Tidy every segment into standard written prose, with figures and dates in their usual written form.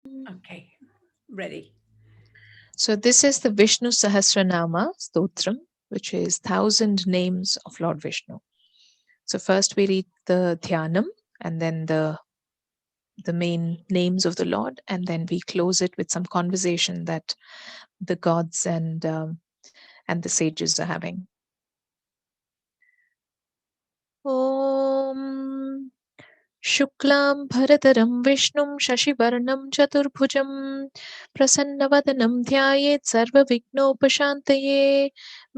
Okay, ready. So this is the Vishnu Sahasranama Stotram, which is 1,000 names of Lord Vishnu. So first we read the Dhyanam and then the main names of the Lord, and then we close it with some conversation that the gods and the sages are having. Om Shuklam Bharataram Vishnum Shashivarnam Chaturbhujam Prasannavadhanam Dhyayet Sarva Vignopashantaye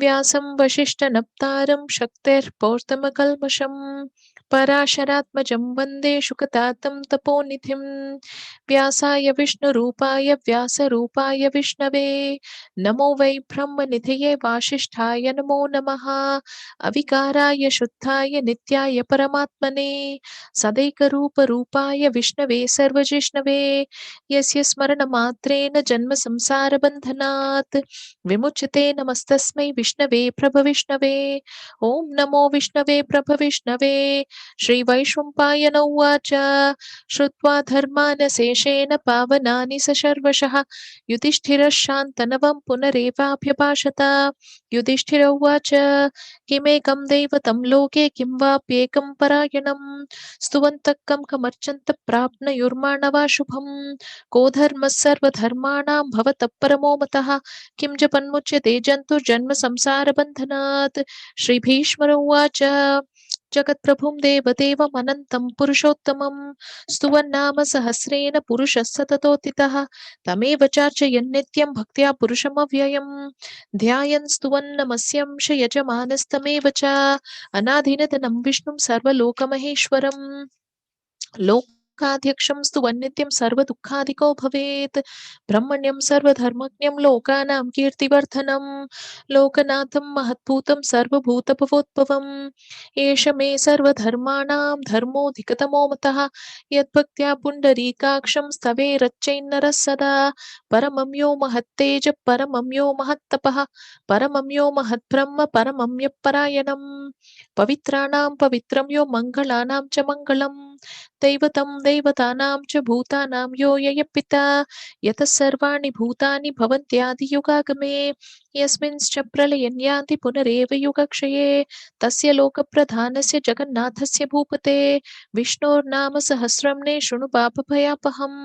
Vyasam Vasishtanaptaram Shakter Portamakalmasham Parasharatmajam Vande Shukatatam Taponithim Vyasaya Vishnu Rupaya Vyasa Rupaya Vishnave Namo Vai Brahma Nithiye Vasishthaya Namo Namaha Avikaraye Shuddhaye Nityaya Paramatmane सदैकरूपरूपाय विष्णवे सर्वजिष्णवे यस्य स्मरणमात्रेण जन्मसंसारबन्धनात् विमुच्यते नमस्तस्मै विष्णवे प्रभविष्णवे ॐ नमो विष्णवे प्रभविष्णवे श्रीवैशम्पायन उवाच श्रुत्वा धर्मानशेषेण पावनानि सशर्वशः युधिष्ठिरः शान्तनवं पुनरेवाभ्यभाषत युधिष्ठिर उवाच किमेकं दैवतं लोके किं वाप्येकं परायणम् स्तुवन्तः कं कमर्चन्तः प्राप्नुयुर्माणवा शुभम् को धर्मः सर्वधर्माणां भवतः परमो मतः किं जपन्मुच्यते जन्तुर्जन्म संसारबन्धनात् श्रीभीष्मर उवाच जगत्प्रभुं देवदेवमनन्तं पुरुषोत्तमं स्तुवन्नाम सहस्रेण पुरुषः सततोत्थितः तमेव चार्चयन्नित्यं भक्त्या पुरुषमव्ययम् ध्यायन् स्तुवन् नमस्यंश यजमानस्तमेव च अनाधिनतनं विष्णुं सर्वलोकमहेश्वरम् लोकाध्यक्षं स्तुवन्नित्यं सर्वदुःखादिको भवेत् ब्रह्मण्यं सर्वधर्मज्ञं लोकानां कीर्तिवर्धनं लोकनाथं महद्भूतं सर्वभूतभवोद्भवम् एष मे सर्वधर्माणां धर्मोऽधिकतमो मतः यद्भक्त्या पुण्डरीकाक्षं स्तवेरच्चैन्नरः सदा परमं यो महत्तेज परमं यो महत्तपः परमं यो महद्ब्रह्म परमं यः परायणम् पवित्राणां पवित्रं यो मङ्गलानां च मङ्गलम् दैवतं दैवतानां च भूतानां यो यः पिता यतः सर्वाणि भूतानि भवन्त्यादियुगागमे यस्मिंश्च प्रलयं यान्ति पुनरेव युगक्षये तस्य लोकप्रधानस्य जगन्नाथस्य भूपते विष्णोर्नाम सहस्रं ने शृणु पापभयापहम्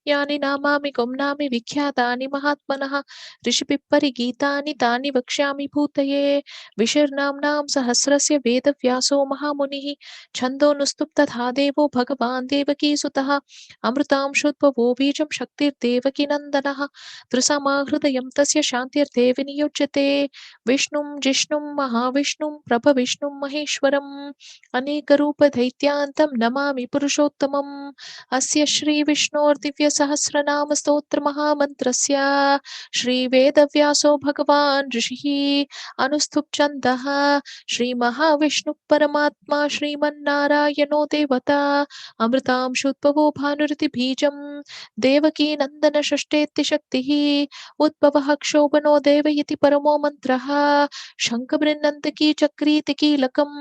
यानि नामानि गुम्नानि विख्यातानि महात्मनः ऋषिभिः परिगीतानि तानि वक्ष्यामि भूतये विशर्नाम्नां सहस्रस्य वेदव्यासो महामुनिः छन्दोनुस्तुप्तधा देवो भगवान् देवकीसुतः अमृतां शुद्भवो बीजं शक्तिर्देवकीनन्दनः त्रिसमाहृदयं तस्य शान्तिर्थे विनियोज्यते विष्णुं जिष्णुं महाविष्णुं प्रभविष्णुं महेश्वरम् अनेकरूपदैत्यान्तं नमामि पुरुषोत्तमम् अस्य श्रीविष्णोर्दिव्यसहस्रनामस्तोत्रमहामन्त्रस्य श्रीवेदव्यासो भगवान् ऋषिः अनुस्तुप् छन्दः श्रीमहाविष्णुः परमात्मा श्रीमन्नारायणो देवता अमृतां शुद्भवो भानुरतिबीजं देवकीनन्दन षष्ठेत्तिशक्तिः उद्भवः क्षोभनो देव इति परमो मन्त्रः शङ्खबृन्नन्दकी चक्रीति कीलकं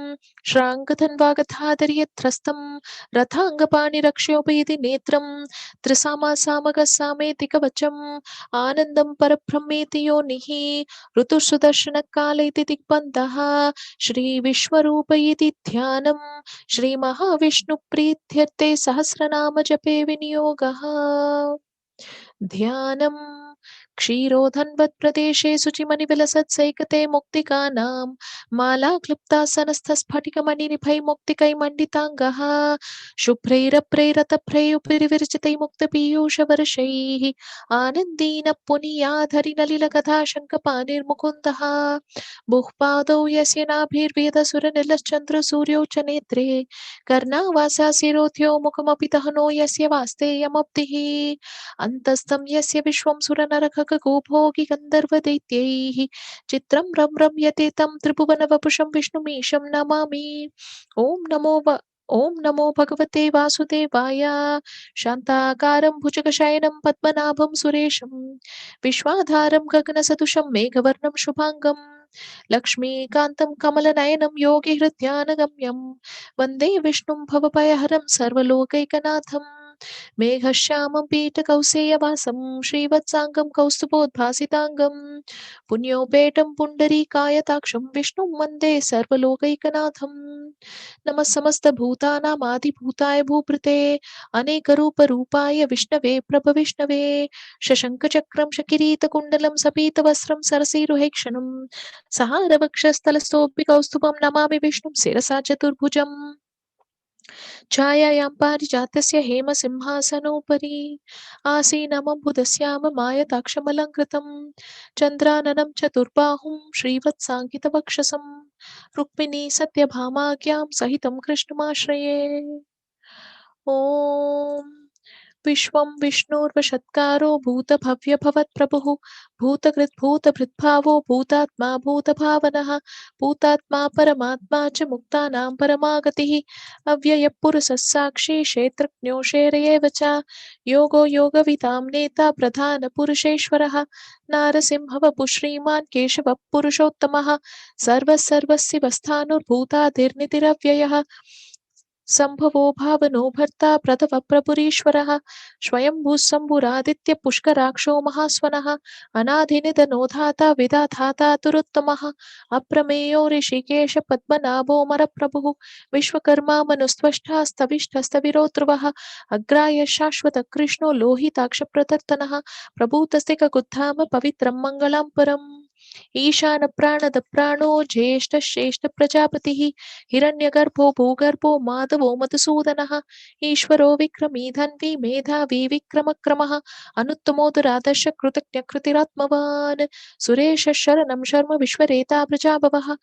श्राङ्गधन्वागधाधर्यत्रस्तं रथाङ्गपाणिरक्षोभयति नेत्रं त्रिसामासामगसामेति कवचम् आनन्दं परब्रह्मेति योनिः ऋतुसुदर्शनकाल इति दिग्बन्धः श्रीविश्वरूप इति ध्यानं श्रीमहाविष्णुप्रीत्यर्थे सहस्रनामजपे विनियोगः ध्यानं क्षीरोधन्वत्प्रदेशे शुचिमनिविलसत्सैकते मुक्तिकानां मालाक्लुप्तासनस्थस्फटिकमणिनिभैर्मुक्तिकैमण्डिताङ्गः शुभ्रैरप्रैरतप्रैरुपरिविरचितैमुक्तपीयूषवर्षैः आनन्दीन पुनीयाधरिनलिलकथाशङ्कपाणिर्मुकुन्दः बुःपादौ यस्य नाभिर्वेदसुरनिलश्चन्द्रसूर्यौ च नेत्रे कर्णावासा शिरोध्यो मुखमपि दहनो यस्य वास्तेयमब्धिः अन्तस्थं यस्य विश्वं सुरनरखगो भोगि गन्धर्वदैत्यैः चित्रं रम्यते तं त्रिभुवनवपुषं विष्णुमीशं नमामि ॐ नमो भगवते वासुदेवाय शान्ताकारं भुजगशयनं पद्मनाभं सुरेशं विश्वाधारं गगनसदृशं मेघवर्णं शुभाङ्गं लक्ष्मीकान्तं कमलनयनं योगिहृद्यानगम्यं वन्दे विष्णुं भवभयहरं सर्वलोकैकनाथम् मेघश्यामं पीठकौसेयवासं श्रीवत्साङ्गं कौस्तुभोद्भासिताङ्गं पुण्योपेटं पुण्डरीकायताक्षं विष्णुं वन्दे सर्वलोकैकनाथं नमः समस्तभूतानामादिभूताय भूभृते अनेकरूपरूपाय विष्णवे प्रभविष्णवे शशङ्खचक्रं शकिरीतकुण्डलं सपीतवस्त्रं सरसीरुहेक्षणं सहारवक्षस्थलस्थोऽपिकौस्तुभं नमामि विष्णुं शिरसा चतुर्भुजम् छायायां पारिजातस्य हेमसिंहासनोपरि आसीनमम्बुदस्याममायताक्षमलङ्कृतं चन्द्राननं चतुर्बाहुं श्रीवत्साङ्कितवक्षसं रुक्मिणी सत्यभामाज्ञां सहितं कृष्णमाश्रये ॐ विश्वं विष्णोर्वशत्कारो भूतभव्यभवत्प्रभुः भूतकृद्भूतभृद्भावो भूतात्मा भूतभावनः भूतात्मा परमात्मा च मुक्तानां परमागतिः अव्ययः साक्षी क्षेत्रज्ञो क्षेत्रयेव च योगो योगविदां नेता प्रधानपुरुषेश्वरः नारसिंहवपु श्रीमान् केशवः पुरुषोत्तमः सर्वस्सर्वस्यवस्थानुर्भूतादिर्नितिरव्ययः संभवो भावनो भर्ता प्रथम प्रपुरीश्वरः स्वयंभू शम्भुरादित्य पुष्कराक्षो महास्वनः अनादिनिधनो धाता विधाता तुरुत्तमः अप्रमेयो ऋषिकेश पद्मनाभो मरप्रभुः विश्वकर्मा मनुस्त्वष्टा स्तविष्ठस्तविरो ध्रुवः अग्राय शाश्वत कृष्णो लोहिताक्ष प्रदत्तनः प्रभूतस्तिककुद्धाम पवित्रं मङ्गलं परम् ईशान प्राणद प्राणो ज्येष्ठ श्रेष्ठ प्रजापतिः हिरण्यगर्भो भूगर्भो माधवो मधुसूदनः ईश्वरो विक्रमी धन्वी मेधावी विक्रमक्रमः अनुत्तमो दुरादर्श कृतज्ञकृतिरात्मवान् सुरेश शरणं शर्म विश्वरेता प्रजाभवः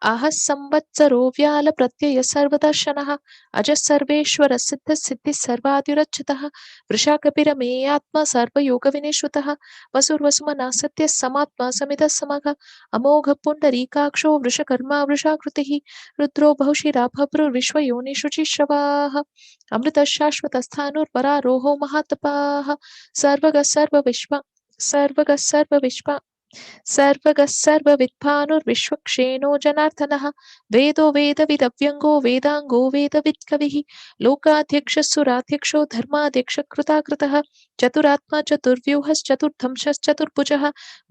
अह संवत्सरो व्याल प्रत्यय सर्वदर्शनः अजः सर्वेश्वर सिद्ध सिद्धि सर्वादिरच्युतः वृषाकपिरमे आत्मा सर्वयोग विनिश्रुतः वसुर्वसुमना सत्य समात्मा समितः समः अमोघ पुण्डरीकाक्षो वृषकर्मा वृषाकृतिः रुद्रो बहुशिरा भभ्रुर्विश्वयोनिषुचिश्रवाः अमृत शाश्वत स्थाणुर्वरारोहो महातपाः सर्वगः सर्वविद्भानुर्विश्वक्षेणो जनार्दनः वेदो वेदविदव्यङ्गो वेदाङ्गो वेदवित्कविः लोकाध्यक्षः धर्माध्यक्ष कृताकृतः चतुरात्मा चतुर्व्यूहश्चतुर्धंशश्चतुर्भुजः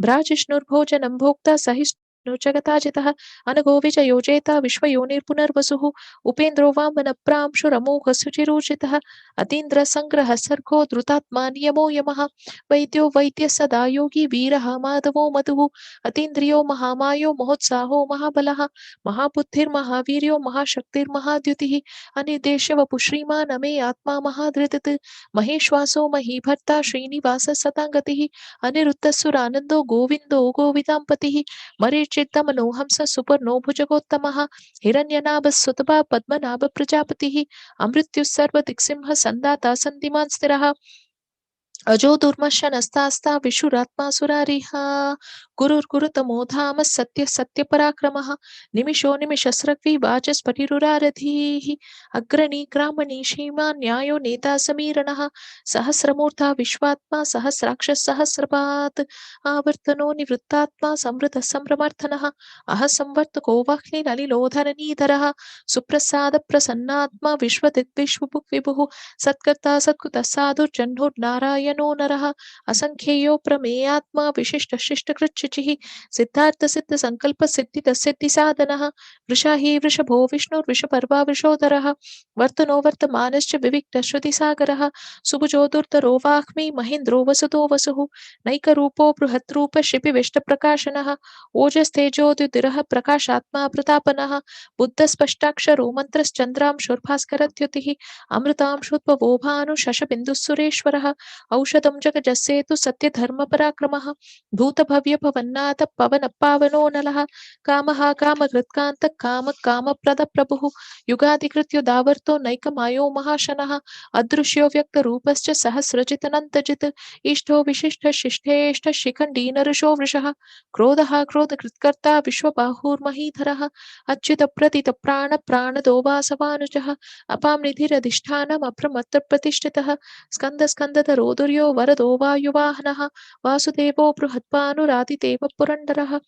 भ्राजिष्णुर्भोजनं भोक्ता सहिष्णु जगताजितः अनघो विजयो जेता विश्वयोनिर्पुनर्वसुः उपेन्द्रो वामनप्रांशुरमोघ शुचिरोचितः अतीन्द्र संग्रह सर्गो धृतात्मा नियमो यमः वैद्यो वैद्य सदा योगी वीरः माधवो मधुः अतीन्द्रियो महामायो महोत्साहो महाबलः महाबुद्धिर्महावीर्यो महाशक्तिर्महाद्युतिः अनिर्देश्य वपु श्रीमान् अमे आत्मा महाधृतिः महेश्वासो महीभर्ता श्रीनिवास सताङ्गतिः अनिरुद्धसुरानन्दो गोविन्दो गोविदाम्पतिः मरीचिर्दमनो हंस सुपर्णो भुजगोत्तमः हिरण्यनाभस्सुतपा पद्मनाभ प्रजापतिः अमृत्युः सर्वदिक्सिंह सन्दाता सन्धिमान् स्थिरः अजो दुर्मशनस्तास्ता विशुरात्मा सुरारिः गुरुर्गुरुतमो धाम सत्य सत्य पराक्रमः निमिषो निमिषस्रग्वी वाचस्पतिरुरारधीः अग्रणी ग्रामणी श्रीमान् न्यायो नेता समीरणः सहस्रमूर्धा विश्वात्मा सहस्राक्ष सहस्रपात् आवर्तनो निवृत्तात्मा समृद्ध संभ्रमार्थनः अह संवर्तको वह्नि नलिलोधरनीधरः सुप्रसाद प्रसन्नात्मा विश्वदिग्विश्वभुक् विभुः सत्कर्ता सत्कृतः साधुर्जह्नुर्नारायणो नरः असंख्येयो प्रमेयात्मा विशिष्ट शिष्टकृच्छिचिः सिद्धार्थ सिद्ध संकल्प सिद्धि साधनः वृषा हि वृषभो विष्णुर्वृषपर्वा वृषोदरः वर्तनो वर्तमानश्च विविक्त श्रुतिसागरः सुभुजो दुर्धरो वाग्मी महेन्द्रो वसुतो वसुः नैकरूपो बृहद्रूप शिपिविष्टप्रकाशनः ओजस्तेजोद्युतिरः प्रकाशात्मा प्रतापनः बुद्धस्पष्टाक्षरो मन्त्रश्चन्द्रांशुर्भास्करद्युतिः अमृतांशुद्भवो भानु शशबिन्दुः औषधं जगजस्सेतु सत्यधर्मपराक्रमः भूतभव्य भवन्नाथ पवन पावनो नलः कामः कामकृत्कान्त काम कामप्रद प्रभुः युगादिकृत्युदावर्तो नैकमायो महाशनः अदृश्यो व्यक्तरूपश्च सहस्रजितनन्तजित् इष्टो विशिष्ट शिष्टेष्ट शिखण्डी नरुषो वृषः क्रोधः क्रोधकृत्कर्ता विश्वबाहुर्महीधरः अच्युत प्रथित प्राण प्राणदो वासवानुजः अपां निधिरधिष्ठानम् अप्रमत्त प्रतिष्ठितः स्कन्द स्कन्दधरो दुर्यो वरदो वायुवाहनः वासुदेवो बृहद्भानुरादित्य देव पुरंदरः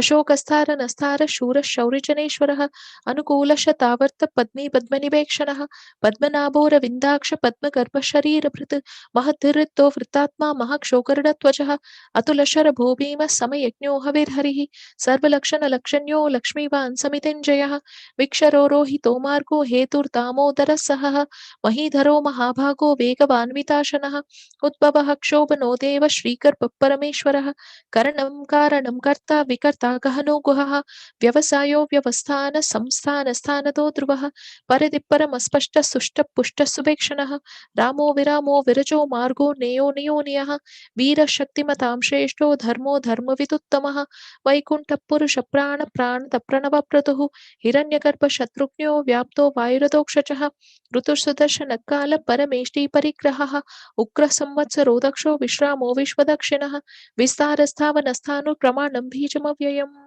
अशोकस्तार नस्तार शूर शौर्यजनेश्वरः अनुकूलशतावर्त पद्मी पद्मनिवेक्षणः पद्मनाभोर विन्दाक्ष पद्मगर्भ शरीरभृत् महद्धिरितो वृत्तात्मा महक्षोकर्णध्वजः अतुलशर भूभीम समयज्ञो हविर्हरिः सर्वलक्षणलक्षण्यो लक्ष्मीवान् समितिञ्जयः विक्षरोरोहितो मार्गो हेतुर्दामोदरः सहः महीधरो महाभागो वेगवान्विताशनः उद्भवः क्षोभनो देव श्रीकरपरमेश्वरः करणं कारणं कर्ता विकर्ता गहनो गुहः व्यवसायो व्यवस्थान संस्थान स्थानतो ध्रुवः परिधि परमस्पष्ट सुष्ट पुष्ट सुभेक्षणः रामो विरामो विरजो मार्गो नेयो नियो नियः वीरशक्तिमतां श्रेष्ठो धर्मो धर्मविदुत्तमः वैकुण्ठपुरुष प्राण प्रणव प्रतुः हिरण्यगर्भ शत्रुघ्नो व्याप्तो वायुरतोक्षचः ऋतुसुदर्शन काल परमेष्टि परिग्रहः उग्र संवत्सरो दक्षो विश्रामो विश्वदक्षिणः विस्तारस्थावनस्थानु प्रमाणं बीजमव्ययम्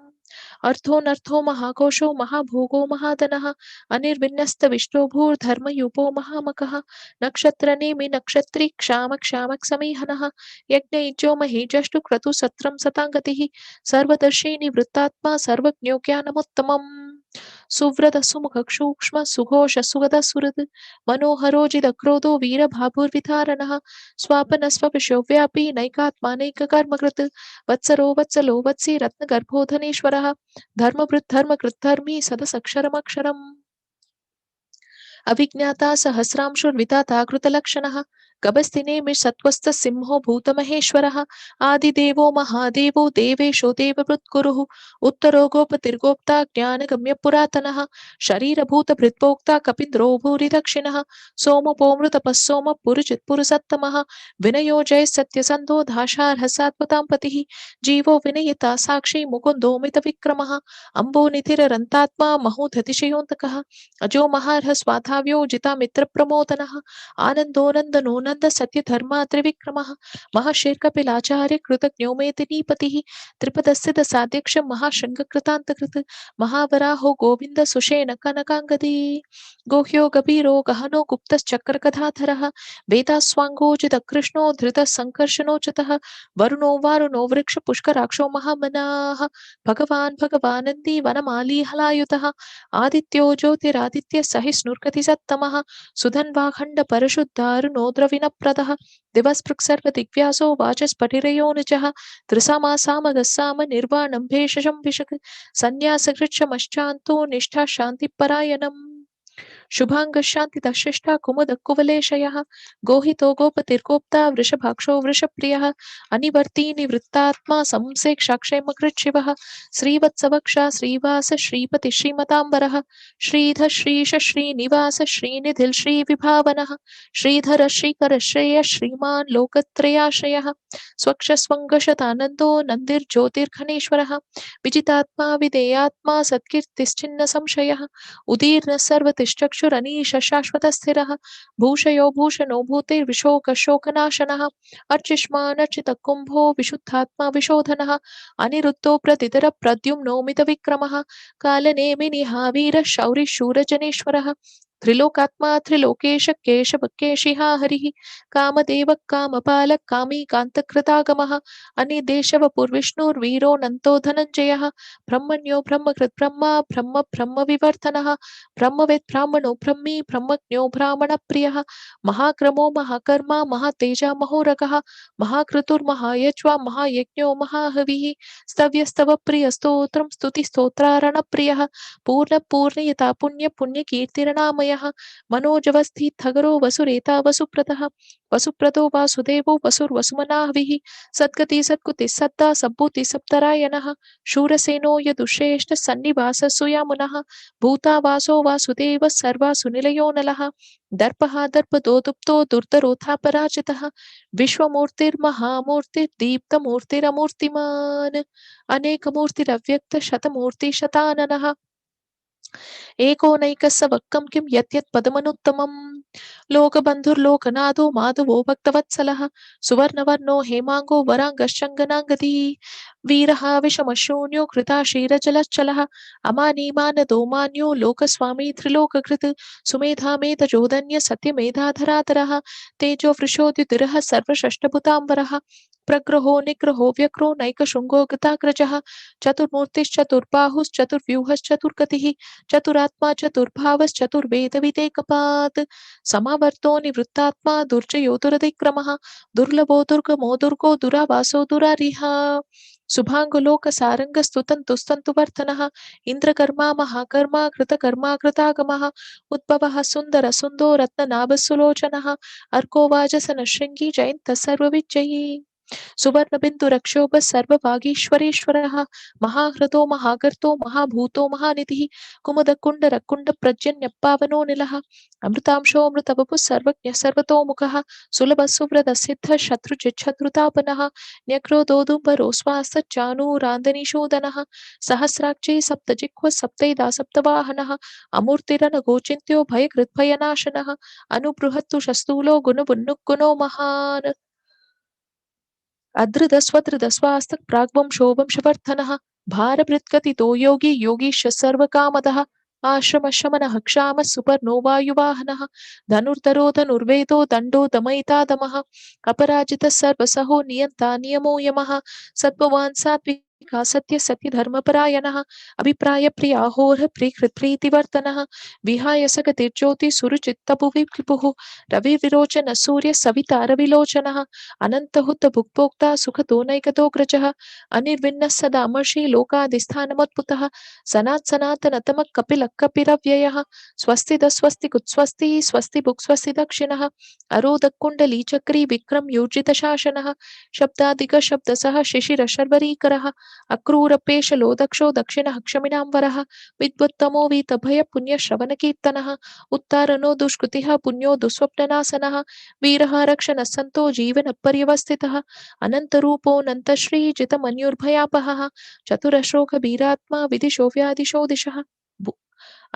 अर्थोनर्थो महाकोशो महाभोगो महाधनः अनिर्विन्यस्त विष्णो भूर्धर्मयुपो महामकः नक्षत्रनेमि नक्षत्री क्षामक क्षामक समीहनः यज्ञयुजो महीजष्टु क्रतु सत्रं सतांगतिः सर्वदर्शी निवृत्तात्मा सर्वज्ञो ज्ञानमुत्तमम् सुव्रत सुमुख सूक्ष्म सुघोष सुगद सुहृद मनोहरोजिदक्रोधो वीरभाभुर्वितारणः स्वापनस्वविशो व्यापी नैकात्मानैककर्मकृत् वत्सरो वत्सलो वत्सी रत्नगर्भोधनेश्वरः धर्मभृद्धर्मकृद्धर्मी सदसक्षरमक्षरम् अभिज्ञाता सहस्रांशुर्विधाता कृतलक्षणः गभस्तिनेमि सत्त्वस्थ सिंहो भूतमहेश्वरः आदिदेवो महादेवो देवेशो देवभृत्कुरुः उत्तरो गोपतिर्गोप्ता ज्ञानगम्य पुरातनः शरीरभूतभृत्पोक्ता कपिन्द्रो भूरि दक्षिणः सोमपोमृतपस्सोम पुरुचित्पुरुषत्तमः विनयो जय सत्यसन्धो धाशार्हसात्मतां पतिः जीवो विनयिता साक्षी मुकुन्दोमितविक्रमः अम्बोनिधिररन्तात्मा महोधतिशयोऽन्तकः अजो महार्ह स्वाधाव्यो जितामित्रप्रमोदनः आनन्दोनन्दनो नंद सत्य धर्मा त्रिविक्रमः महर्षिर्कपिलाचार्य कृतज्ञो मेदिनीपतिः त्रिपदस्थित साध्यक्ष महाशृंगकृतान्तकृत महावराहो गोविंद सुषेण कनकांगदी गोह्यो गभीरो गहनो गुप्तश्चक्रकधाधरः वेदास्वाङ्गोजितकृष्णो धृतः सङ्कर्षणोचितः वरुणो वारुणो वृक्ष पुष्कराक्षो महामनाः भगवानन्दी वनमाली हलायुतः आदित्यो ज्योतिरादित्य सहिष्णुर्गति सत्तमः सुधन्वाखण्ड परशुद्धारुणो द्रविणप्रदः दिवस्पृक्सर्वदिग्व्यासो वाचस्फटिरयोनिजः त्रिसामासामगस्साम निर्वाणं भेषजं विशक् सन्न्यासकृच्छमश्चान्तो निष्ठा शान्तिपरायणम् शुभांगशान्तिदशिष्टा कुमुदकुवलेशयः गोहितो गोपतिर्गोप्ता वृषभाक्षो वृषप्रियः अनिवर्ती निवृत्तात्मा संसेक्षाक्षेमकृच्छिवः श्रीवत्सवक्षा श्रीवास श्रीपति श्रीमताम्बरः श्रीधर श्रीश श्रीनिवास श्रीनिधिल श्रीविभावनः श्रीधर श्रीकर श्रेय श्रीमान् लोकत्रयाश्रयः स्वक्षस्वङ्गशतानन्दो नन्दिर्ज्योतिर्घनेश्वरः विजितात्मा विधेयात्मा सत्कीर्तिश्चिन्न संशयः उदीर्न सर्वतिष्ठक्षुरनीश शाश्वतस्थिरः भूषयो भूषणो भूतिर्विशोकशोकनाशनः अर्चिष्मानर्चितकुम्भो विशुद्धात्मा विशोधनः अनिरुद्धो प्रतितर प्रद्युम्नो मितविक्रमः कालनेमिनिहावीर शौरिशूरजनेश्वरः त्रिलोकात्मा त्रिलोकेश केशव केशिहा हरिः कामदेव कामपालक कामी कान्तकृतागमः अनिदेशवपुर्विष्णुर्वीरो नन्तो धनञ्जयः ब्रह्मण्यो ब्रह्मकृत् ब्रह्मा ब्रह्म ब्रह्मविवर्धनः ब्रह्मवेत् ब्राह्मणो ब्रह्मी ब्रह्मज्ञो ब्राह्मणप्रियः महाक्रमो महाकर्मा महातेजा महोरगः महाक्रतुर्महायज्वा महायज्ञो महाहविः स्तव्यस्तवप्रियस्तोत्रं स्तुतिस्तोत्रारणप्रियः पूर्णपूर्णयता पुण्यकीर्तिरनामयः मनोजवस्थितगरो वसुरेता वसुप्रतः वसुप्रतो वासुदेवो वसुर्वसुमनाहविः सद्गति सद्गुति सद्दा सद्बुद्धि सप्तरायणः शूरसेनो यदुश्रेष्ठ सन्निवास सुयामुनः भूतावासो वासुदेव सर्वासु निलयो नलः दर्पः दर्पदोदुप्तो दुर्धरोऽथापराजितः विश्वमूर्तिर्महामूर्तिर्दीप्तमूर्तिरमूर्तिमान् अनेकमूर्तिरव्यक्त शतमूर्ति शताननः एकोनैकस्सवक्कं किं यत् पदमनुत्तमम् लोकबन्धुर्लोकनाथो माधवो भक्तवत्सलः सुवर्णवर्णो हेमांगो वरांगश्चङ्गनांगदी वीरः विषमशून्यो कृताशीरजलश्चलः अमानीमानदो मान्यो लोकस्वामी त्रिलोककृत् सुमेधामेधजोदन्य सत्यमेधाधराधरः तेजो वृषोद्युतिरः सर्वषष्ठभुताम्बरः प्रग्रहो निग्रहो व्यग्रो नैकशृङ्गो गताग्रजः चतुर्मूर्तिश्चतुर्बाहुश्चतुर्व्यूहश्चतुर्गतिः चतुरात्मा चतुर्भावश्चतुर्वेदविदेकपात् समावर्तो निवृत्तात्मा दुर्जयो दुरतिक्रमः दुर्लभो दुर्गमो दुर्गो दुरावासो दुरारिः शुभाङ्गुलोकसारङ्गस्तुतन्तुस्तन्तु वर्धनः इन्द्रकर्मा महाकर्मा कृतकर्मा कृतागमः उद्भवः सुन्दर सुन्दो रत्ननाभसुलोचनः अर्को वाजसनशृङ्गी जयन्तः सर्वविजयी सुवर्णबिन्दुरक्षोभः सर्ववागीश्वरेश्वरः महाहृतो महागर्तो महाभूतो महानिधिः कुमुदकुण्डरकुण्डप्रजन्यपावनो निलः अमृतांशोऽमृतवपुः सर्वज्ञः सर्वतोमुखः सुलभसुव्रतसिद्धः शत्रुचिच्छत्रुतापनः न्यग्रोदोदुम्बरोऽस्वास्तच्चाणूरान्दनीशोदनः सहस्राक्षी सप्तजिह्वः सप्तैदा सप्तवाहनः अमूर्तिरनघोचिन्त्यो भयकृद्भयनाशनः अनुबृहत्तु शस्तूलो गुणबुन्नुग्गुणो महान् अधृतस्वधृतस्वास्तक् प्राग्वंशोवंशवर्धनः भारभृत्कथितो योगी योगीश सर्वकामदः आश्रमशमनः क्षामः सुपर्णो वायुवाहनः धनुर्धरो धनुर्वेदो दण्डो दमयिता दमः अपराजितः सर्वसहो नियन्ता नियमो यमः सत्त्ववान् सात्विका सत्य सत्यधर्मपरायणः अभिप्राय प्रियाहोर्ह प्रीकृत्प्रीतिवर्तनः विहाय सगतिर्ज्योति सुरुचित्तभुविपुः रविविरोचन सूर्य सविता रविलोचनः अनन्तहुत भुक्भोक्ता सुखतो नैकतोऽग्रजः अनिर्विण्णः सदामर्षि लोकाधिष्ठानमद्भुतः सनात्सनातनतमः कपिलः कपिरव्ययः स्वस्तिद स्वस्ति कुत्स्वस्ति स्वस्ति भुक् स्वस्ति दक्षिणः अरोदकुण्डली चक्री विक्रम योजितशासनः शब्दादिक शब्दसः शिशिरशर्वरीकरः अक्रूरपेशलो दक्षो दक्षिणः क्षमिणां वरः विद्वत्तमो वीतभय पुण्यश्रवणकीर्तनः उत्तारणो दुष्कृतिः पुण्यो दुःस्वप्ननाशनः वीरः रक्षणः सन्तो जीवन पर्यवस्थितः अनन्तरूपोऽनन्तश्री जितमन्युर्भयापहः चतुरश्लोकवीरात्मा विदिशो व्यादिशो दिशः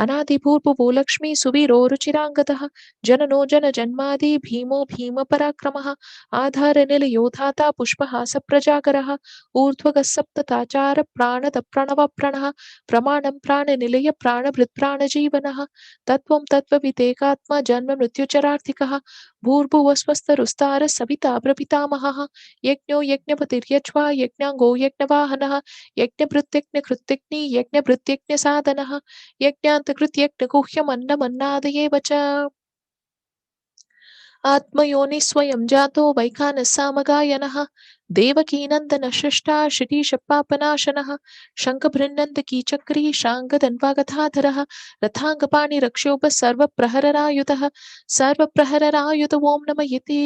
अनादिभूर्भुवो लक्ष्मी सुवीरो रुचिराङ्गदः जननो जनजन्मादि भीमो भीमपराक्रमः आधारनिलयो धाता पुष्पहासप्रजागरः ऊर्ध्वगः सप्तताचार प्राणदप्रणवप्रणः प्रमाणं प्राणनिलय प्राणभृत्प्राणजीवनः तत्त्वं तत्त्वविदेकात्मा जन्ममृत्युचरार्थिकः भूर्भुवस्वस्तरुस्तारः सविता प्रपितामहः यज्ञो यज्ञपतिर्यज्वा यज्ञाङ्गो यज्ञवाहनः यज्ञभृत्यज्ञकृत्यग्नि यज्ञभृत्यज्ञसाधनः यज्ञान्तकृत्यज्ञगुह्यमन्नमन्नादयेव च आत्मयोनि स्वयं जातो वैखानसामगायनः देवकीनन्दनसृष्टा शिटीशपापनाशनः शङ्खभृन्नन्दकीचक्री शाङ्गधन्वागधाधरः रथाङ्गपाणिरक्षोभः सर्वप्रहररायुधः सर्वप्रहररायुध ॐ नमः इति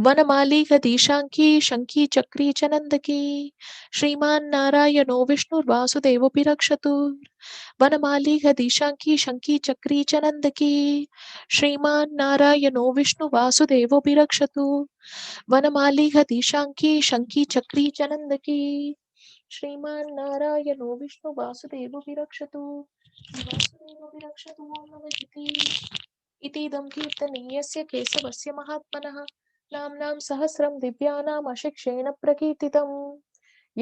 वनमालिकधीशाङ्की शङ्की चक्री च नन्दकी श्रीमान्नारायणो विष्णुर्वासुदेवोऽपि रक्षतु वनमालिकधीशाङ्की शङ्की चक्री च नन्दकी श्रीमान्नारायणो विष्णुवासुदेवोऽपि रक्षतु वनमालिकधीशाङ्की शङ्की चक्री च नन्दकी श्रीमान्नारायणो विष्णुवासुदेवोऽपि रक्षतु वासुदेवोऽपि रक्षतु ॐ नमः इतीदं कीर्तनीयस्य केशवस्य महात्मनः नाम्नां सहस्रं दिव्यानाम् अशिक्षेण प्रकीर्तितम्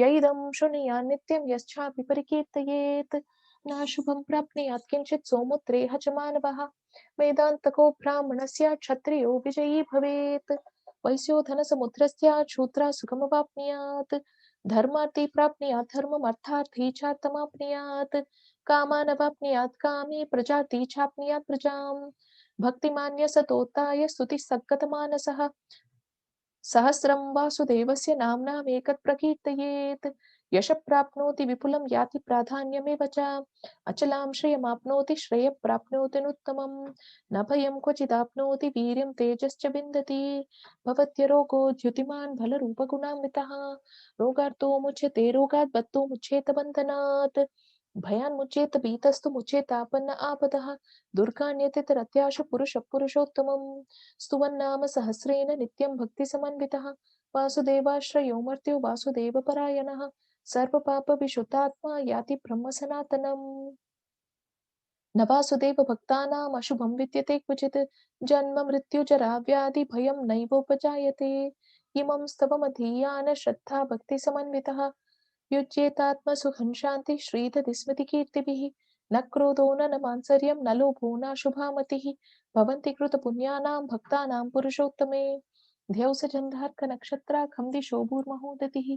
यैदं शृणुयात् नित्यं यश्चापि परिकीर्तयेत् नाशुभं प्राप्नुयात् किञ्चित् सोमुत्रेह च मानवः वेदान्तको ब्राह्मणस्य क्षत्रियो विजयी भवेत् वैश्यो धनसमुद्रस्य शूद्रा सुखमवाप्नुयात् धर्मार्थी प्राप्नुयात् धर्ममर्थार्थी चार्थमाप्नुयात् कामानवाप्नुयात् कामी प्रजाति चाप्नुयात् प्रजाम् भक्तिमान्य सतोत्ताय स्तुतिः सद्गतमानसः सहस्रं वासुदेवस्य नाम्नामेकत् प्रकीर्तयेत् यश प्राप्नोति विपुलं याति प्राधान्यमेव च अचलां श्रियमाप्नोति श्रेयः प्राप्नोत्यनुत्तमं न भयं क्वचिदाप्नोति वीर्यं तेजश्च विन्दति भवत्यरोगो द्युतिमान् बलरूपगुणान्वितः रोगार्तो मुच्यते रोगात् बद्धो मुच्येत बन्धनात् भयान्मुच्येत भीतस्तु मुच्येतापन्न आपदः दुर्गान्यतितरत्याशु पुरुषः पुरुषोत्तमं स्तुवन्नाम सहस्रेण नित्यं भक्तिसमन्वितः वासुदेवाश्रयो मर्त्यो वासुदेवपरायणः सर्वपापविशुद्धात्मा याति ब्रह्मसनातनम् न वासुदेव भक्तानाम् अशुभं विद्यते क्वचित् जन्म मृत्युजरा व्याधि भयं नैवोपजायते इमं स्तवमधीयान श्रद्धा भक्तिसमन्वितः युज्येतात्मसुखं शान्ति श्रीधतिस्मृतिकीर्तिभिः न क्रोधो न मात्सर्यं न लोभो न शुभामतिः भवन्ति कृतपुण्यानां भक्तानां पुरुषोत्तमे ध्यौसजन्धार्कनक्षत्राखं दिशो भूर्महोदतिः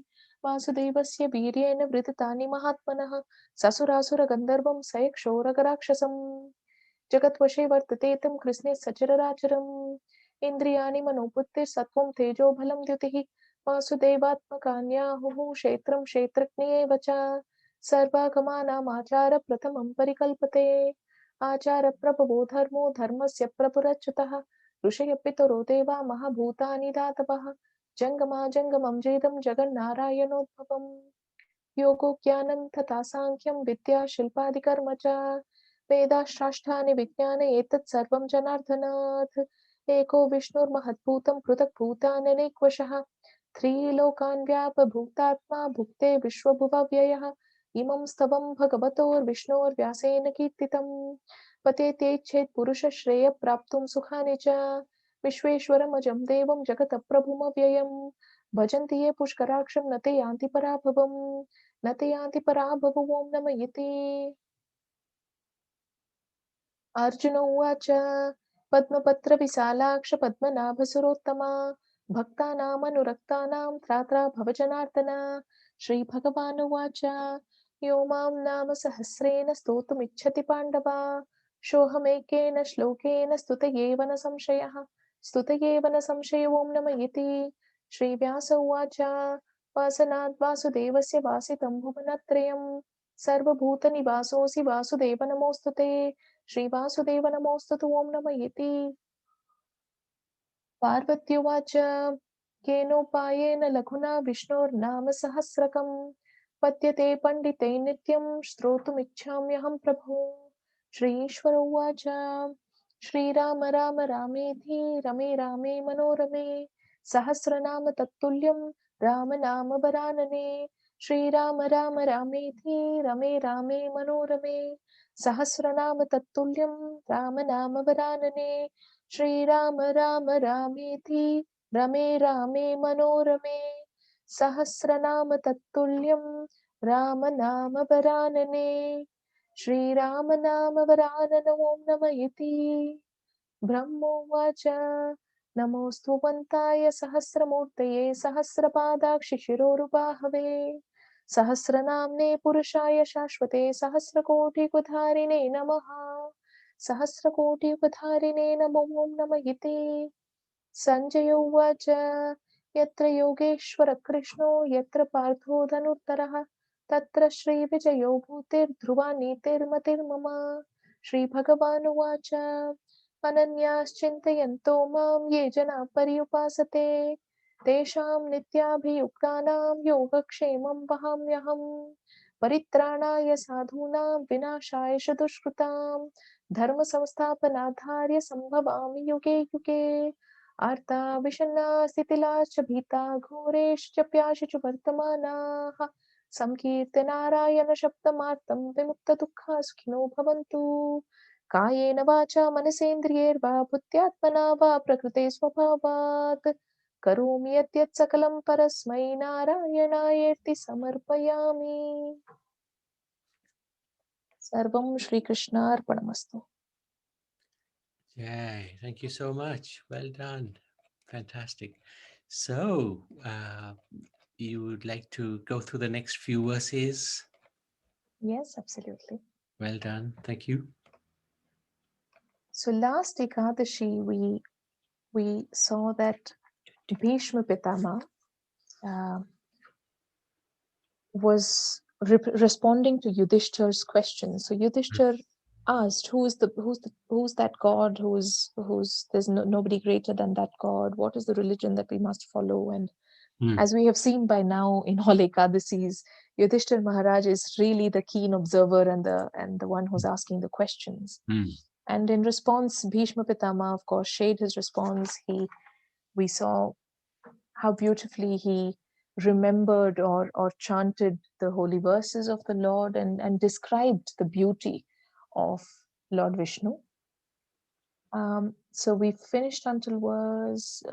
वासुदेवस्य वीर्येण वृततानि महात्मनः ससुरासुरगन्धर्वं सयक्षोरगराक्षसम् जगत्वशे वर्तते तं कृष्णे सचरराचरम् इन्द्रियाणि मनोबुद्धिर्सत्त्वं तेजो बलं द्युतिः वासुदेवात्मकान्याहुः क्षेत्रं क्षेत्रज्ञ एव च सर्वागमानामाचार प्रथमं परिकल्पते आचारप्रभवो धर्मो धर्मस्य प्रपुरच्युतः ऋषयः पितरो देवा महाभूतानि धातवः जङ्गमा जङ्गमं जेदं जगन्नारायणोद्भवम् योगो ज्ञानं तथा साङ्ख्यं विद्या शिल्पादिकर्म च वेदाश्राष्टानि विज्ञाने एतत् सर्वं जनार्दनात् एको विष्णुर्महद्भूतं पृथक् भूताननेकवशः त्रिलोकान् व्यापभूतात्मा भुक्ते विश्वभुवव्ययः इमं स्तवं भगवतोर्विष्णोर्व्यासेन कीर्तितम् पतेत्येच्छेत् पुरुषश्रेय प्राप्तुं सुखानि च विश्वेश्वरमजं देवं जगतप्रभुमव्ययम् भजन्ति ये पुष्कराक्षं न ते यान्ति पराभवम् न ते यान्ति पराभवम् ॐ नमः इति अर्जुन उवाच पद्मपत्रविशालाक्ष पद्मनाभसुरोत्तमा भक्तानामनुरक्तानां त्रात्रा भवजनार्दन श्रीभगवानुवाच यो मां नाम सहस्रेण स्तोतुमिच्छति पाण्डवा सोऽहमेकेन श्लोकेन स्तुतयेव न संशयः स्तुतयेव न संशयो ॐ नमः इति श्रीव्यास उवाच वासनाद् वासुदेवस्य वासितं भुवनत्रयं सर्वभूतनिवासोऽसि वासुदेव नमोऽस्तु ते श्रीवासुदेव नमोऽस्तु ॐ नमः इति पार्वत्युवाच केनोपायेन लघुना विष्णोर्नाम सहस्रकं पद्यते पण्डिते नित्यं श्रोतुमिच्छाम्यहं प्रभो श्रीश्वर उवाच श्रीराम राम रामेति रमे रामे मनोरमे सहस्रनाम तत्तुल्यं राम नाम वरानने श्रीराम राम रामेति रमे रामे मनोरमे सहस्रनाम तत्तुल्यं राम नाम वरानने श्रीराम राम रामेति रमे रामे मनोरमे सहस्रनाम तत्तुल्यं राम नाम वरानने श्रीराम नाम वरानन ॐ नमः इति ब्रह्मोवाच नमोऽस्तु वन्ताय सहस्रमूर्तये सहस्रपादाक्षिशिरोरुबाहवे सहस्रनाम्ने पुरुषाय शाश्वते सहस्रकोटिकुधारिणे नमः सहस्रकोटिकुधारिणे नमो ॐ नमः इति सञ्जय उवाच यत्र योगेश्वर कृष्णो यत्र पार्थो धनुर्धरः तत्र श्रीविजयो भूतिर्ध्रुवा नीतिर्मतिर्मम श्रीभगवानुवाच अनन्याश्चिन्तयन्तो मां ये जना पर्युपासते तेषां नित्याभियुक्तानां योगक्षेमं वहाम्यहम् परित्राणाय साधूनां विनाशाय च दुष्कृतां धर्मसंस्थापनार्थाय सम्भवामि युगे युगे आर्ता विषण्णा स्थितिलाश्च भीता घोरेश्च प्याशु च वर्तमानाः संकीर्तनारायण शब्दमार्तं विमुक्तदुःखा सुखिनो भवन्तु कायेन वाचा मनसेन्द्रियैर्वा बुद्ध्यात्मना वा प्रकृते स्वभावात् करोमि यद्यत् सकलं परस्मै नारायणायेति समर्पयामि सर्वं श्रीकृष्णार्पणमस्तु Yay, thank you so much. Well done. Fantastic. So, you would like to go through the next few verses? Yes, absolutely. Well done. Thank you. So last Ekadashi we saw that Bhishma Pitama was responding to Yudhishthir's question. So Yudhishthir asked, who's that God? Who's there's nobody greater than that God? What is the religion that we must follow? And as we have seen by now in all Ekadasis, Yudhishthir Maharaj is really the keen observer and the one who's asking the questions. And in response, Bhishma Pitama, of course, shared his response. We saw how beautifully he remembered or chanted the holy verses of the Lord and described the beauty of Lord Vishnu. So we finished until verse.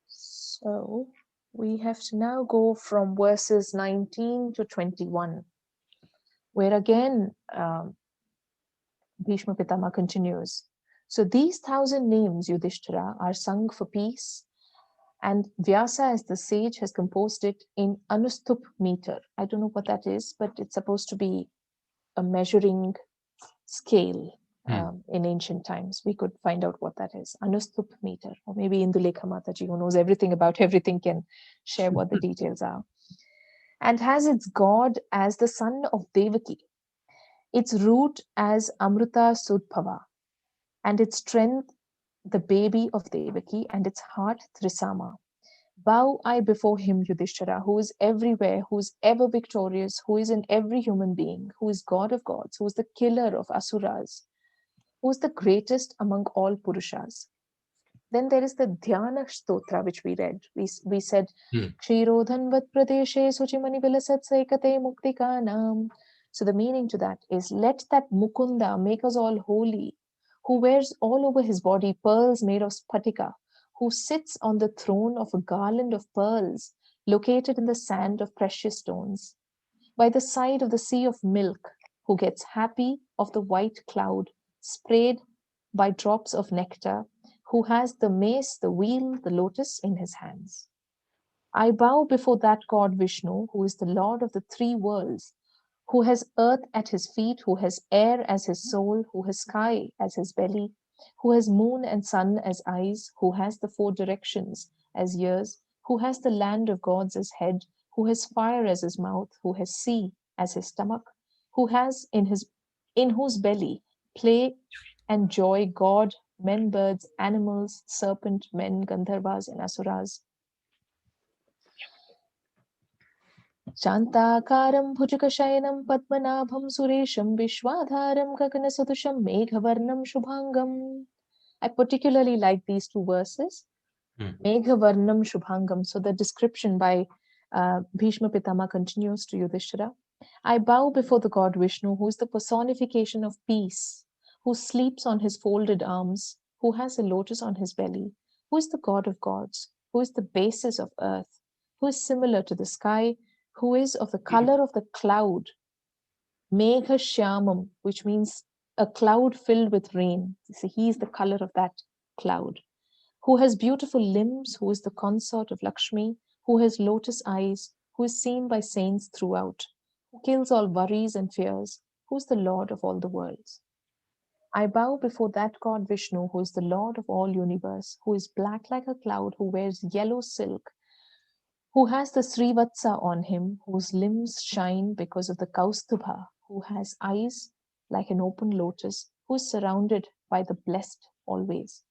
So we have to now go from verses 19 to 21. where again Bhishma Pitama continues. So these 1,000 names, Yudhishthira, are sung for peace, and Vyasa, as the sage, has composed it in Anustup meter. I don't know what that is, but it's supposed to be a measuring scale in ancient times. We could find out what that is. Anustup meter, or maybe Indulekha Mataji, who knows everything about everything, can share what the details are. And has its god as the son of Devaki, its root as Amruta Sudbhava, and its strength the baby of Devaki, and its heart Trisama. Bow I before him, Yudhishthira, who is everywhere, who is ever victorious, who is in every human being, who is God of gods, who is the killer of Asuras, who is the greatest among all Purushas. Then there is the Dhyana Stotra, which we read. We said, Kshirodhanvat Pradeshe Suchimani Vilasat Saikate Muktikanam. So the meaning to that is, let that Mukunda make us all holy, who wears all over his body pearls made of spatika, who sits on the throne of a garland of pearls located in the sand of precious stones, by the side of the sea of milk, who gets happy of the white cloud sprayed by drops of nectar, who has the mace, the wheel, the lotus in his hands. I bow before that god Vishnu, who is the Lord of the 3 worlds, who has earth at his feet, who has air as his soul, who has sky as his belly, who has moon and sun as eyes, who has the 4 directions as ears, who has the land of gods as head, who has fire as his mouth, who has sea as his stomach, who has in whose belly play and joy God, men, birds, animals, serpent, men, Gandharvas, and Asuras. Shantakaram Bhujakashayanam Padmanabham Suresham Vishwadharam Gaganasatusham Meghavarnam Shubhangam. I particularly like these 2 verses. Meghavarnam Shubhangam. So the description by Bhishma Pitama continues to Yudhishthira. I bow before the god Vishnu, who is the personification of peace, who sleeps on his folded arms, who has a lotus on his belly, who is the god of gods, who is the basis of earth, who is similar to the sky, who is of the color of the cloud, Megha Shyamam, which means a cloud filled with rain. See, he is the color of that cloud, who has beautiful limbs, who is the consort of Lakshmi, who has lotus eyes, who is seen by saints throughout, who kills all worries and fears, who is the Lord of all the worlds. I bow before that god Vishnu, who is the Lord of all universe, who is black like a cloud, who wears yellow silk, who has the Srivatsa on him, whose limbs shine because of the Kaustubha, who has eyes like an open lotus, who is surrounded by the blessed always.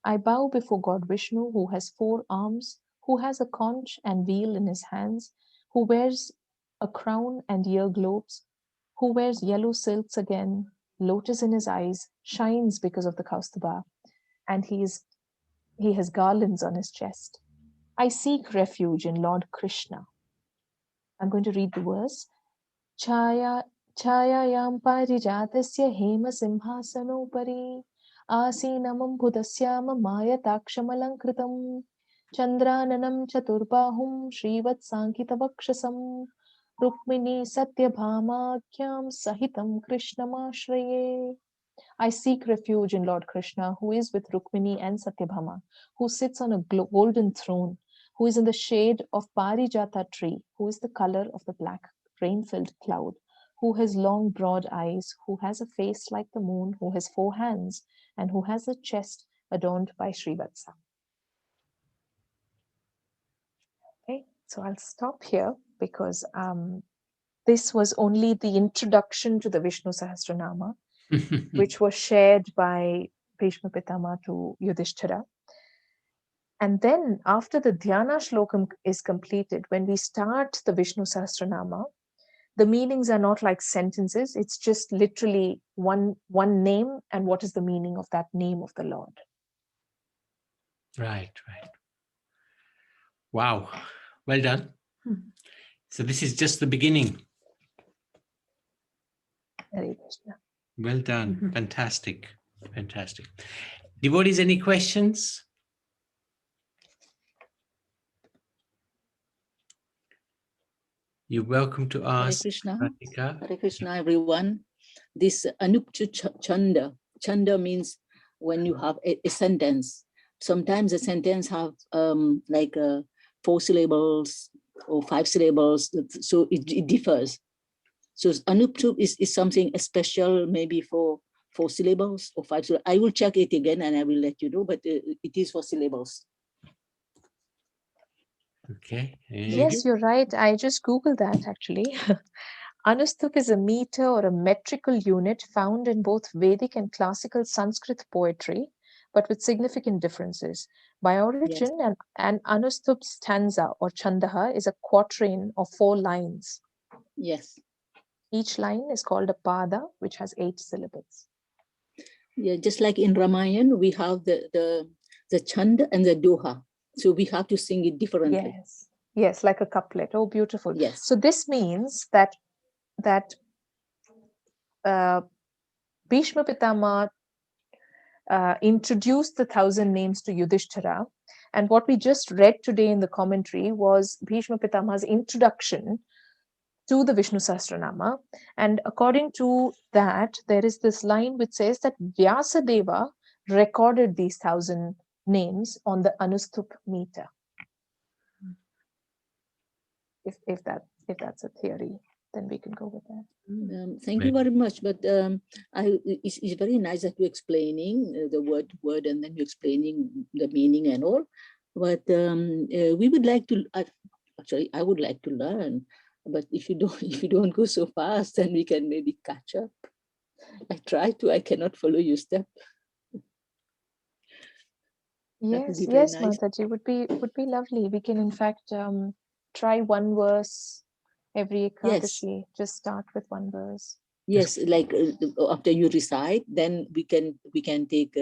I bow before God Vishnu, who has 4 arms, who has a conch and wheel in his hands, who wears a crown and ear globes, who wears yellow silks again, lotus in his eyes, shines because of the Kaustubha, and he has garlands on his chest. I seek refuge in Lord Krishna. I'm going to read the verse. Chayayam parijatasya hema simhasanopari asinamam budasyama mayatakshamalankritam chandrananam chaturbahum srivatsankitavakshasam rukmini satyabhamakyam sahitam krishnamashraye. I seek refuge in Lord Krishna, who is with Rukmini and Satyabhama, who sits on a golden throne, who is in the shade of Parijata tree, who is the color of the black rain-filled cloud, who has long broad eyes, who has a face like the moon, who has 4 hands, and who has a chest adorned by Srivatsa. Okay, so I'll stop here because this was only the introduction to the Vishnu Sahasranama, which was shared by Bhishma Pitama to Yudhishthira. And then after the Dhyana Shlokam is completed, when we start the Vishnu Sahasranama, the meanings are not like sentences. It's just literally one name and what is the meaning of that name of the Lord. Right. Wow. Well done. So this is just the beginning. Hare Krishna. Well done. Fantastic. Devotees, any questions? You're welcome to Hare ask, Krishna. Radhika. Hare Krishna, everyone. This Anupchu Chanda. Chanda means when you have a sentence. Sometimes a sentence have like 4 syllables or 5 syllables. So it differs. So Anupchu is something special, maybe for 4 syllables or 5 syllables. I will check it again and I will let you know, but it is for syllables. Okay. and Yes, you're right. I just Googled that actually. Anustup is a meter or a metrical unit found in both Vedic and classical Sanskrit poetry, but with significant differences. By origin, an Anustup stanza or chandaha is a quatrain of 4 lines. Yes. Each line is called a pada, which has 8 syllables. Yeah, just like in Ramayana, we have the chanda and the doha. So we have to sing it differently. Yes, yes, like a couplet. Oh, beautiful. Yes. So this means that Bhishma Pitama introduced the 1,000 names to Yudhishthira. And what we just read today in the commentary was Bhishma Pitama's introduction to the Vishnu Sahasranama. And according to that, there is this line which says that Vyasadeva recorded these 1,000 names on the Anustup meter. If that's a theory, then we can go with that. Thank you very much. But it's very nice that you're explaining the word to word and then you're explaining the meaning and all. But we would like to, actually, I would like to learn. But if you don't go so fast, then we can maybe catch up. I try to, I cannot follow your step. Yes, nice. Mataji, would be lovely. We can in fact try one verse every Ekadashi. Just start with one verse. Yes, like after you recite, then we can take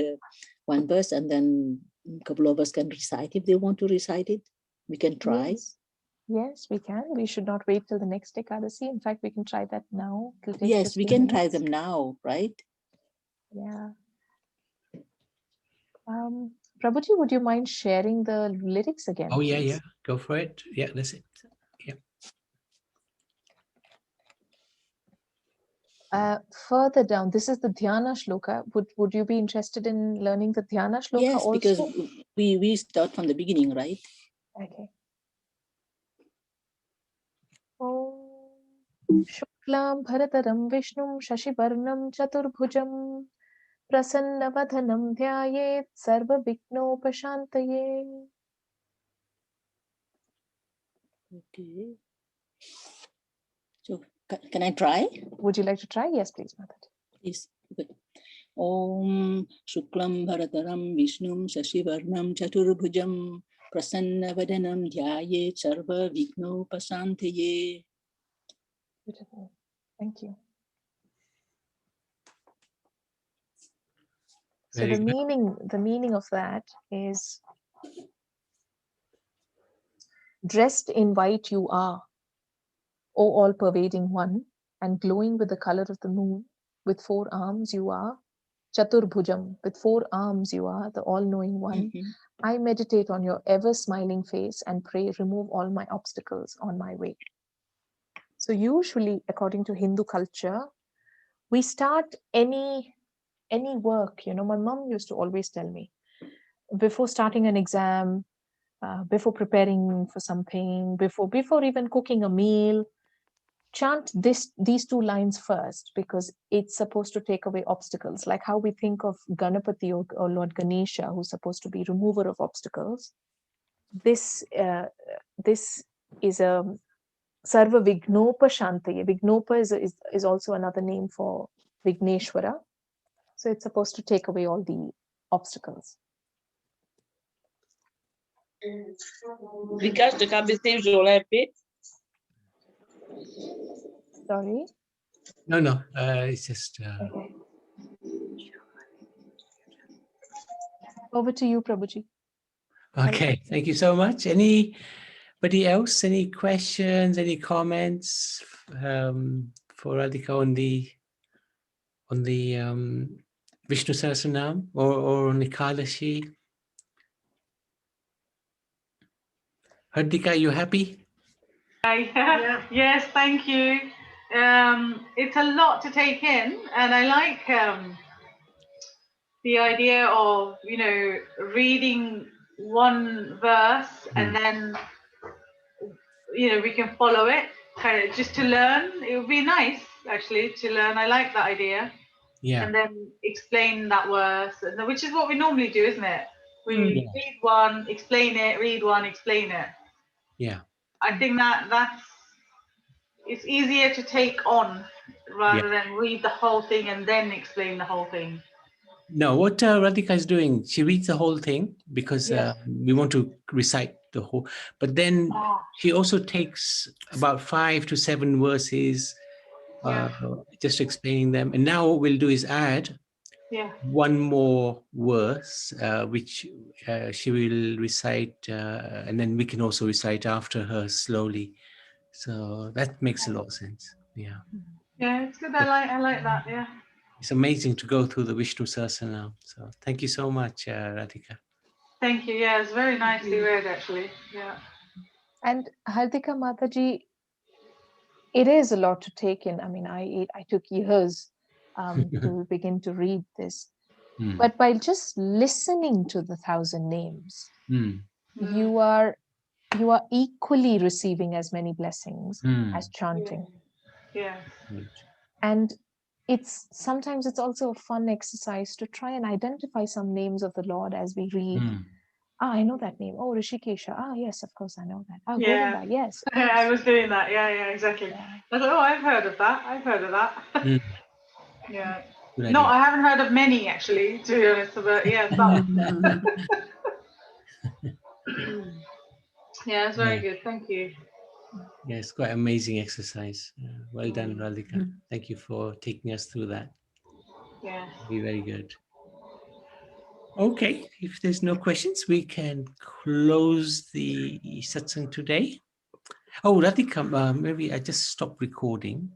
one verse and then a couple of us can recite if they want to recite it. We can try. Yes, we can. We should not wait till the next Ekadashi. In fact, we can try that now. Yes, we can try them now, right? Yeah. Prabhuji, would you mind sharing the lyrics again? Oh, yeah, please? yeah. Go for it. Yeah, that's it. Yeah. Further down, this is the Dhyana Shloka. Would you be interested in learning the Dhyana Shloka yes, also? Because we start from the beginning, right? Okay. Om Shuklam Bharataram Vishnum Shashivarnam Chaturbhujam Prasannavadhanam Dhyayet Sarva Viknopashantaye. Okay. So can I try? Would you like to try? Yes, please, Mataji. Yes. Okay. Om Shuklam Bharataram Vishnum Shashivarnam Chaturbhujam Prasannavadanam Dhyayet Sarva Viknopashantaye. Beautiful. Thank you. So Very the meaning of that is, dressed in white you are, O all-pervading one, and glowing with the color of the moon, with 4 arms you are, Chaturbhujam, with 4 arms you are, the all-knowing one. I meditate on your ever-smiling face and pray, remove all my obstacles on my way. So usually, according to Hindu culture, we start any work. My mom used to always tell me, before starting an exam, before preparing for something, before even cooking a meal, chant these 2 lines first, because it's supposed to take away obstacles, like how we think of Ganapati or Lord Ganesha, who's supposed to be remover of obstacles. This is a Sarva Vignopa Shantaye. Vignopa is also another name for Vigneshwara. So it's supposed to take away all the obstacles. Vikash, the cabinet je l'ai. Sorry? No, it's just... Okay. Over to you, Prabhuji. Okay, thank you so much. Anybody else? Any questions, any comments for Radhika on the Vishnu Sahasranam or on the Ekadashi? Radhika, are you happy? Yes, thank you. It's a lot to take in, and I like the idea of, you know, reading one verse and then, you know, we can follow it, kind of just to learn. It would be nice, actually, to learn. I like that idea. Yeah. And then explain that verse, which is what we normally do, isn't it? We Yeah. read one, explain it, read one, explain it. Yeah. I think that's it's easier to take on rather than read the whole thing and then explain the whole thing. No, what Radhika is doing, she reads the whole thing because Yes. we want to recite the whole, but then Oh, she also takes about 5 to 7 verses, yeah, just explaining them. And now what we'll do is add yeah. one more verse, which she will recite, and then we can also recite after her slowly. So that makes a lot of sense. Yeah. Yeah, it's good. I like that. Yeah. It's amazing to go through the Vishnu Sahasranam. So thank you so much, Radhika. Thank you. Yeah, it's very nicely read, actually. Yeah. And Hardika Mataji, it is a lot to take in. I mean, I took years to begin to read this. Mm. But by just listening to the 1,000 names, Mm. you are equally receiving as many blessings Mm. as chanting. Yeah. Right. And sometimes it's also a fun exercise to try and identify some names of the Lord as we read. Mm. I know that name. Oh, Rishikesha. Yes, of course I know that. Yeah. Govinda. Yes. I was doing that. Yeah, exactly. Yeah. I thought, oh, I've heard of that. Mm. Yeah. Good No, idea. I haven't heard of many, actually, to be honest. But yeah, some. Yeah, it's very good. Thank you. Yeah, it's quite amazing exercise. Well done, Radhika. Thank you for taking us through that. Yeah. Be very good. Okay, if there's no questions, we can close the satsang today. Oh, Radhika, maybe I just stopped recording.